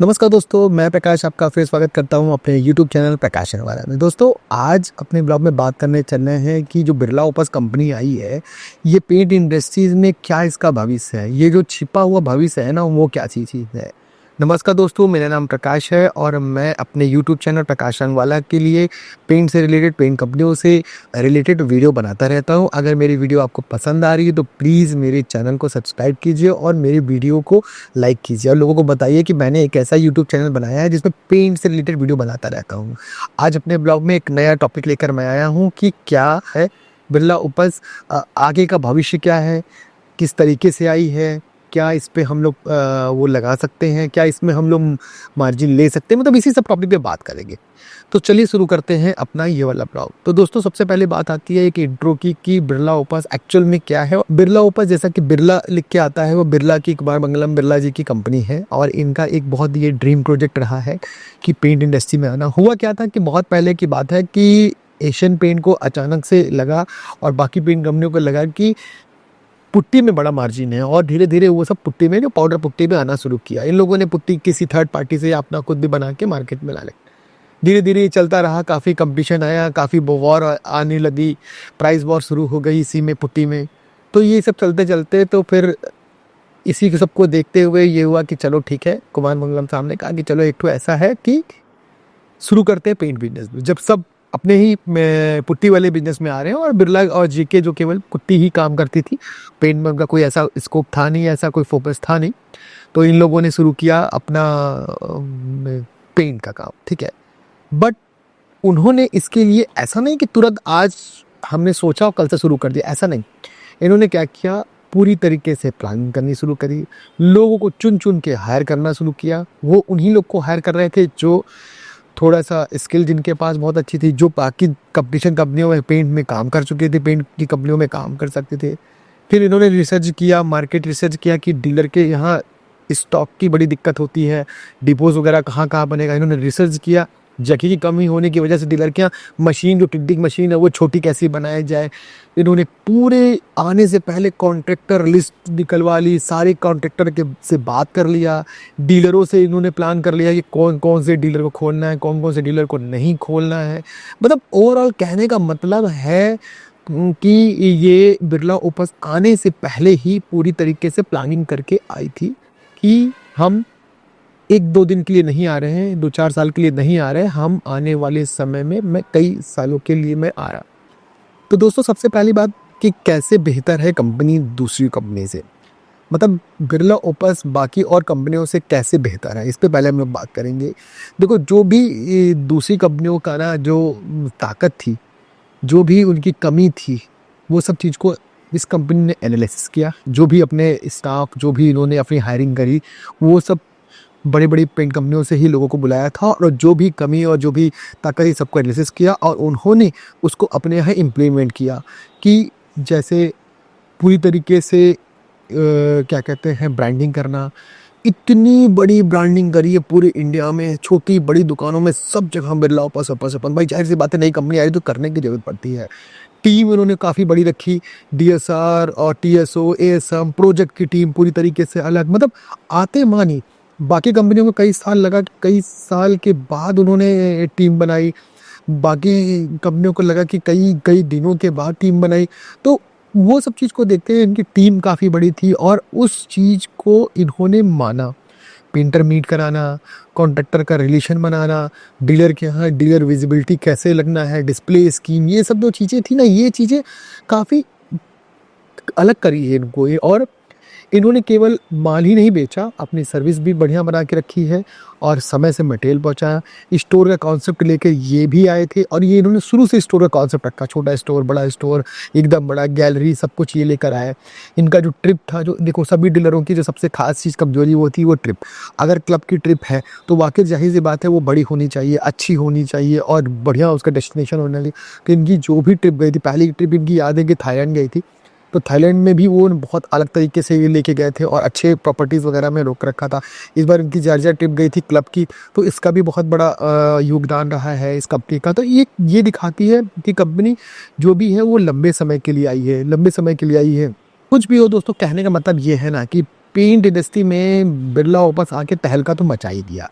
नमस्कार दोस्तों, मैं प्रकाश आपका फिर स्वागत करता हूं अपने YouTube चैनल प्रकाश वाला में। दोस्तों, आज अपने ब्लॉग में बात करने चल रहे हैं कि जो बिरला ओपस कंपनी आई है, ये पेंट इंडस्ट्रीज़ में क्या इसका भविष्य है? ये जो छिपा हुआ भविष्य है ना, वो क्या चीज़ है? नमस्कार दोस्तों, मेरा नाम प्रकाश है और मैं अपने YouTube चैनल प्रकाश वाला के लिए पेंट से रिलेटेड, पेंट कंपनियों से रिलेटेड वीडियो बनाता रहता हूँ। अगर मेरी वीडियो आपको पसंद आ रही है तो प्लीज़ मेरे चैनल को सब्सक्राइब कीजिए और मेरी वीडियो को लाइक कीजिए और लोगों को बताइए कि मैंने एक ऐसा यूट्यूब चैनल बनाया है जिसमें पेंट से रिलेटेड वीडियो बनाता रहता हूँ। आज अपने ब्लॉग में एक नया टॉपिक लेकर मैं आया हूँ कि क्या है बिरला ओपस, आगे का भविष्य क्या है, किस तरीके से आई है, क्या इस पे हम लोग वो लगा सकते हैं, क्या इसमें हम लोग मार्जिन ले सकते हैं, मतलब इसी सब टॉपिक पे बात करेंगे। तो चलिए शुरू करते हैं अपना ये वाला ब्लॉग। तो दोस्तों, सबसे पहले बात आती है एक इंट्रो की कि बिरला ओपस एक्चुअल में क्या है। बिरला ओपस, जैसा कि बिरला लिख के आता है, वो बिरला की कुमार मंगलम बिरला जी की कंपनी है और इनका एक बहुत ये ड्रीम प्रोजेक्ट रहा है कि पेंट इंडस्ट्री में आना। हुआ क्या था कि बहुत पहले की बात है कि एशियन पेंट को अचानक से लगा और बाकी पेंट कंपनियों को लगा कि पुट्टी में बड़ा मार्जिन है और धीरे धीरे वो सब पुट्टी में, जो पाउडर पुट्टी में आना शुरू किया। इन लोगों ने पुट्टी किसी थर्ड पार्टी से अपना खुद भी बना के मार्केट में ला ले। धीरे धीरे ये चलता रहा, काफ़ी कंपटीशन आया, काफ़ी वॉर आने लगी, प्राइस वॉर शुरू हो गई इसी में, पुट्टी में। तो ये सब चलते चलते तो फिर इसी के सबको देखते हुए ये हुआ कि चलो ठीक है, कुमार मंगलम साहब ने कहा कि चलो एक तो ऐसा है कि शुरू करते हैं पेंट बिजनेस। जब सब अपने ही पुट्टी वाले बिजनेस में आ रहे हैं और बिरला और जीके जो केवल पुट्टी ही काम करती थी, पेंट में उनका कोई ऐसा स्कोप था नहीं, ऐसा कोई फोकस था नहीं, तो इन लोगों ने शुरू किया अपना पेंट का काम। ठीक है, बट उन्होंने इसके लिए ऐसा नहीं कि तुरंत आज हमने सोचा और कल से शुरू कर दिया, ऐसा नहीं। इन्होंने क्या किया, पूरी तरीके से प्लानिंग करनी शुरू करी, लोगों को चुन चुन के हायर करना शुरू किया। वो उन्हीं लोग को हायर कर रहे थे जो थोड़ा सा स्किल जिनके पास बहुत अच्छी थी, जो बाकी कंपटीशन कंपनियों में पेंट में काम कर चुके थे, पेंट की कंपनियों में काम कर सकते थे। फिर इन्होंने रिसर्च किया, मार्केट रिसर्च किया कि डीलर के यहाँ स्टॉक की बड़ी दिक्कत होती है, डिपोज वगैरह कहाँ कहाँ बनेगा। इन्होंने रिसर्च किया, जगह की कमी होने की वजह से डीलर के यहाँ मशीन, जो टिड्डिंग मशीन है, वो छोटी कैसी बनाई जाए। इन्होंने पूरे आने से पहले कॉन्ट्रैक्टर लिस्ट निकलवा ली, सारे कॉन्ट्रैक्टर के से बात कर लिया, डीलरों से इन्होंने प्लान कर लिया कि कौन कौन से डीलर को खोलना है, कौन कौन से डीलर को नहीं खोलना है। मतलब ओवरऑल कहने का मतलब है कि ये बिरला ओपस आने से पहले ही पूरी तरीके से प्लानिंग करके आई थी कि हम 1-2 दिन के लिए नहीं आ रहे हैं, 2-4 साल के लिए नहीं आ रहे हैं, हम आने वाले समय में मैं कई सालों के लिए मैं आ रहा। तो दोस्तों, सबसे पहली बात कि कैसे बेहतर है कंपनी दूसरी कंपनी से, मतलब बिरला ओपस बाकी और कंपनियों से कैसे बेहतर है, इस पे पहले हम लोग बात करेंगे। देखो, जो भी दूसरी कंपनियों का ना जो ताकत थी, जो भी उनकी कमी थी, वो सब चीज़ को इस कंपनी ने एनालिसिस किया। जो भी अपने स्टाफ, जो भी इन्होंने अपनी हायरिंग करी, वो सब बड़ी बड़ी पेंट कंपनियों से ही लोगों को बुलाया था और जो भी कमी और जो भी ताकत है, सबको एनालिसिस किया और उन्होंने उसको अपने यहाँ इम्प्लीमेंट किया। कि जैसे पूरी तरीके से क्या कहते हैं, ब्रांडिंग करना। इतनी बड़ी ब्रांडिंग करी है पूरे इंडिया में, छोटी बड़ी दुकानों में, सब जगह बिरला ओपस ओपस ओपस। भाई जाहिर सी बात है, नई कंपनी आई तो करने की जरूरत पड़ती है। टीम इन्होंने काफ़ी बड़ी रखी, डीएसआर और टीएसओ, एएसएम, प्रोजेक्ट की टीम पूरी तरीके से अलग। मतलब आते मानी बाकी कंपनियों को कई साल लगा, कई साल के बाद उन्होंने टीम बनाई। बाकी कंपनियों को लगा कि कई कई दिनों के बाद टीम बनाई। तो वो सब चीज़ को देखते हुए इनकी टीम काफ़ी बड़ी थी और उस चीज़ को इन्होंने माना। पेंटर मीट कराना, कॉन्ट्रैक्टर का रिलेशन बनाना, डीलर के यहाँ डीलर विजिबिलिटी कैसे लगना है, डिस्प्ले स्कीम, ये सब जो चीज़ें थी ना, ये चीज़ें काफ़ी अलग करी है इनको ये। और इन्होंने केवल माल ही नहीं बेचा, अपनी सर्विस भी बढ़िया बना के रखी है और समय से मटेरियल पहुंचाया। स्टोर का कॉन्सेप्ट लेके ये भी आए थे और ये इन्होंने शुरू से स्टोर का कॉन्सेप्ट रखा, छोटा स्टोर, बड़ा स्टोर, एकदम बड़ा गैलरी, सब कुछ ये लेकर आए। इनका जो ट्रिप था, जो देखो सभी डीलरों की जो सबसे खास चीज़ कमजोरी वो थी, वो ट्रिप। अगर क्लब की ट्रिप है तो वाकई जाहिर सी बात है वो बड़ी होनी चाहिए, अच्छी होनी चाहिए और बढ़िया उसका डेस्टिनेशन होने लगी। तो इनकी जो भी ट्रिप गई थी, पहली ट्रिप इनकी याद है कि थाईलैंड गई थी, तो थाईलैंड में भी वो बहुत अलग तरीके से ये लेके गए थे और अच्छे प्रॉपर्टीज़ वगैरह में रोक रखा था। इस बार इनकी जॉर्जिया ट्रिप गई थी क्लब की, तो इसका भी बहुत बड़ा योगदान रहा है इस कंपनी का। तो ये दिखाती है कि कंपनी जो भी है वो लंबे समय के लिए आई है, लंबे समय के लिए आई है। कुछ भी हो दोस्तों, कहने का मतलब ये है ना कि पेंट इंडस्ट्री में बिरला ओपस आके तहलका तो मचा ही दिया,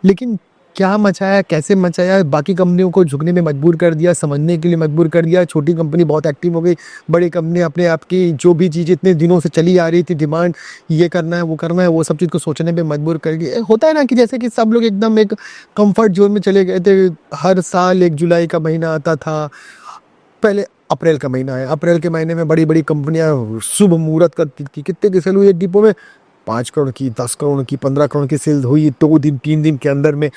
लेकिन क्या मचाया, कैसे मचाया, बाकी कंपनियों को झुकने में मजबूर कर दिया, समझने के लिए मजबूर कर दिया। छोटी कंपनी बहुत एक्टिव हो गई, बड़ी कंपनी अपने आप की जो भी चीज़ इतने दिनों से चली आ रही थी, डिमांड ये करना है वो करना है, वो सब चीज़ को सोचने पे मजबूर कर गई। होता है ना कि जैसे कि सब लोग एकदम एक कंफर्ट जोन में चले गए थे। हर साल 1 जुलाई का महीना आता था, पहले अप्रैल का महीना है, अप्रैल के महीने में बड़ी बड़ी कंपनियां शुभ मुहूर्त करती थी। कितने की सेल हुई एक डिपो में? 5 करोड़ की, 10 करोड़ की, 15 करोड़ की सेल हुई 2 दिन 3 दिन के अंदर में।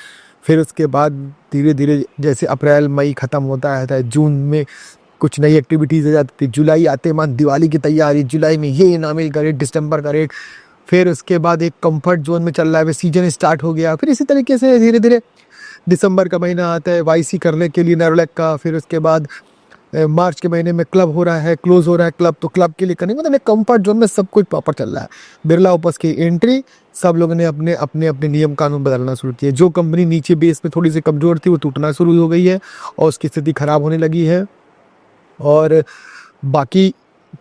फिर उसके बाद धीरे धीरे जैसे अप्रैल मई ख़त्म होता है, जून में कुछ नई एक्टिविटीज़ आ जाती थी, जुलाई आते मान दिवाली की तैयारी, जुलाई में ये इनामी का रेट, दिसंबर का रेट। फिर उसके बाद एक कंफर्ट जोन में चल रहा है, सीजन स्टार्ट हो गया। फिर इसी तरीके से धीरे धीरे दिसंबर का महीना आता है वाईसी करने के लिए नेरोलैक का। फिर उसके बाद मार्च के महीने में क्लब हो रहा है, क्लोज हो रहा है क्लब, तो क्लब के लिए करने मतलब एक कंफर्ट जोन में सब कुछ प्रॉपर चल रहा है। बिरला ओपस की एंट्री, सब लोगों ने अपने अपने अपने नियम कानून बदलना शुरू किए। जो कंपनी नीचे बेस में थोड़ी सी कमज़ोर थी वो टूटना शुरू हो गई है और उसकी स्थिति खराब होने लगी है। और बाकी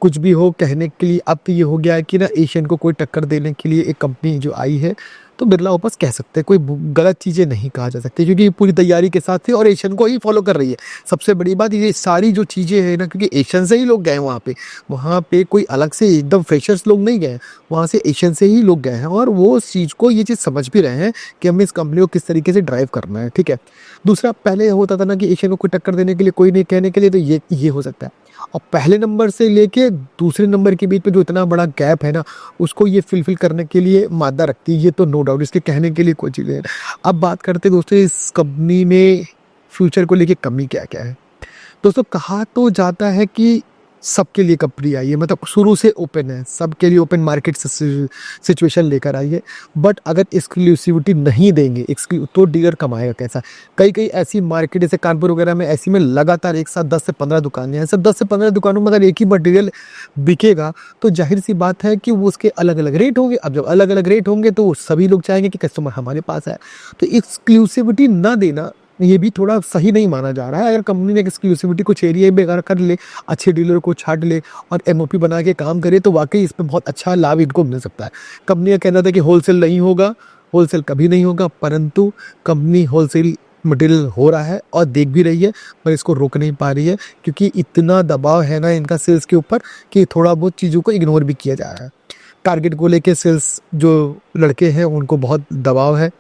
कुछ भी हो कहने के लिए अब तो ये हो गया है कि ना एशियन को कोई टक्कर देने के लिए एक कंपनी जो आई है तो बिरला ओपस कह सकते हैं, कोई गलत चीज़ें नहीं कहा जा सकती, क्योंकि पूरी तैयारी के साथ थी और एशियन को ही फॉलो कर रही है। सबसे बड़ी बात ये सारी जो चीज़ें हैं ना, क्योंकि एशियन से ही लोग गए वहाँ पे कोई अलग से एकदम फ्रेशर्स लोग नहीं गए, वहाँ से एशियन से ही लोग गए हैं और वो उस चीज़ को ये चीज़ समझ भी रहे हैं कि हमें इस कंपनी को किस तरीके से ड्राइव करना है। ठीक है, दूसरा पहले होता था ना कि एशियन को कोई टक्कर देने के लिए कोई नहीं कहने के लिए, तो ये हो सकता है। और पहले नंबर से लेके दूसरे नंबर के बीच में जो इतना बड़ा गैप है ना, उसको ये फिलफिल करने के लिए मादा रखती है, ये तो नो डाउट, इसके कहने के लिए कोई चीज़ नहीं। अब बात करते हैं दोस्तों इस कंपनी में फ्यूचर को लेके कमी क्या क्या है। दोस्तों कहा तो जाता है कि सबके लिए कंपनी आई है, मतलब शुरू से ओपन है, सबके लिए ओपन मार्केट सिचुएशन लेकर आई है। बट अगर एक्सक्लूसिविटी नहीं देंगे तो डीलर कमाएगा कैसा। कई कई ऐसी मार्केट जैसे कानपुर वगैरह में ऐसी में लगातार एक साथ 10 से 15 दुकानें हैं, सब 10 से 15 दुकानों में अगर एक ही मटेरियल बिकेगा तो जाहिर सी बात है कि वो उसके अलग अलग रेट होंगे। अब जब अलग अलग रेट होंगे तो सभी लोग चाहेंगे कि कस्टमर हमारे पास है। तो एक्सक्लूसिविटी ना देना ये भी थोड़ा सही नहीं माना जा रहा है। अगर कंपनी ने एक्सक्लूसिविटी कुछ एरिया में अगर कर ले, अच्छे डीलर को छाट ले और एमओपी बना के काम करे तो वाकई इसमें बहुत अच्छा लाभ इनको मिल सकता है। कंपनी का कहना था कि होलसेल नहीं होगा, होलसेल कभी नहीं होगा, परंतु कंपनी होलसेल मटेरियल हो रहा है और देख भी रही है, पर इसको रोक नहीं पा रही है क्योंकि इतना दबाव है ना इनका सेल्स के ऊपर कि थोड़ा बहुत चीज़ों को इग्नोर भी किया जा रहा है। टारगेट को लेके सेल्स जो लड़के हैं उनको बहुत दबाव है,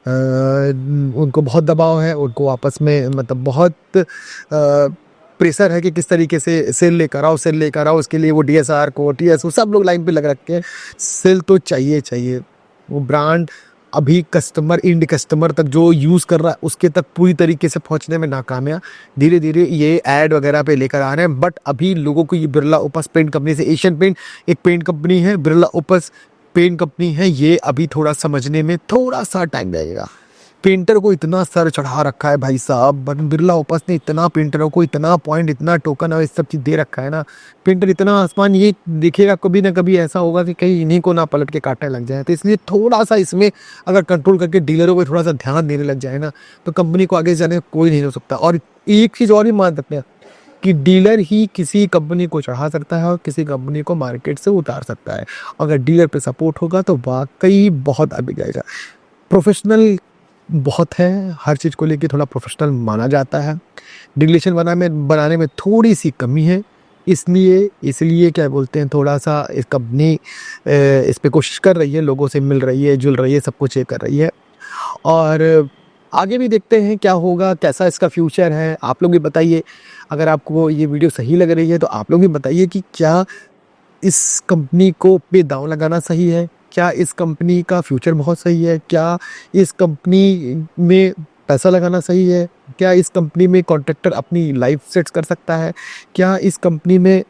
उनको बहुत दबाव है, उनको आपस में मतलब बहुत प्रेशर है कि किस तरीके से सेल लेकर आओ। उसके लिए वो डीएसआर को टीएस सब लोग लाइन पे लग रखे हैं। सेल तो चाहिए चाहिए। वो ब्रांड अभी कस्टमर इंड कस्टमर तक जो यूज़ कर रहा है उसके तक पूरी तरीके से पहुंचने में नाकाम है। धीरे धीरे ये ऐड वगैरह पे लेकर आ रहे हैं, बट अभी लोगों को ये बिरला ओपस पेंट कंपनी से, एशियन पेंट एक पेंट कंपनी है, बिरला ओपस पेंट कंपनी है, ये अभी थोड़ा समझने में थोड़ा सा टाइम लगेगा। पेंटर को इतना सर चढ़ा रखा है भाई साहब, बट बिरला ओपस ने इतना पेंटरों को इतना पॉइंट, इतना टोकन और इस सब चीज़ दे रखा है ना, पेंटर इतना आसमान ये देखेगा कभी ना कभी ऐसा होगा कि कहीं इन्हीं को ना पलट के काटने लग जाए। तो इसलिए थोड़ा सा इसमें अगर कंट्रोल करके डीलरों को थोड़ा सा ध्यान देने लग जाए ना तो कंपनी को आगे जाने कोई नहीं हो सकता। और एक चीज़ और भी मान सकते हैं कि डीलर ही किसी कंपनी को चढ़ा सकता है और किसी कंपनी को मार्केट से उतार सकता है। अगर डीलर पे सपोर्ट होगा तो वाकई बहुत आगे जाएगा। प्रोफेशनल बहुत है, हर चीज़ को लेके थोड़ा प्रोफेशनल माना जाता है। रिलेशन बनाने में थोड़ी सी कमी है, इसलिए क्या बोलते हैं, थोड़ा सा इस कंपनी इस पे कोशिश कर रही है, लोगों से मिल रही है, जुल रही है, सब कुछ ये कर रही है। और आगे भी देखते हैं क्या होगा, कैसा इसका फ्यूचर है। आप लोग भी बताइए, अगर आपको ये वीडियो सही लग रही है तो आप लोग भी बताइए कि क्या इस कंपनी को पे दांव लगाना सही है, क्या इस कंपनी का फ्यूचर बहुत सही है, क्या इस कंपनी में पैसा लगाना सही है, क्या इस कंपनी में कॉन्ट्रैक्टर अपनी लाइफ सेट कर सकता है, क्या इस कंपनी में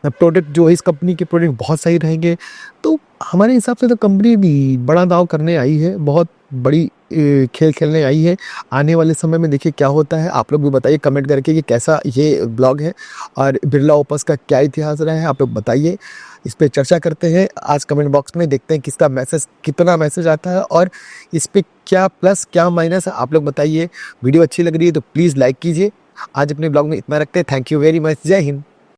प्रोडक्ट जो है इस कंपनी के प्रोडक्ट बहुत सही रहेंगे। तो हमारे हिसाब से तो कंपनी भी बड़ा दांव करने आई है, बहुत बड़ी खेल खेलने आई है। आने वाले समय में देखिए क्या होता है। आप लोग भी बताइए कमेंट करके कि कैसा ये ब्लॉग है और बिरला ओपस का क्या इतिहास रहा है, आप लोग बताइए। इस पे चर्चा करते हैं आज कमेंट बॉक्स में, देखते हैं किसका मैसेज कितना मैसेज आता है और इस पे क्या प्लस क्या माइनस है, आप लोग बताइए। वीडियो अच्छी लग रही है तो प्लीज़ लाइक कीजिए। आज अपने ब्लॉग में इतना रखते हैं। Thank you very much. जय हिंद।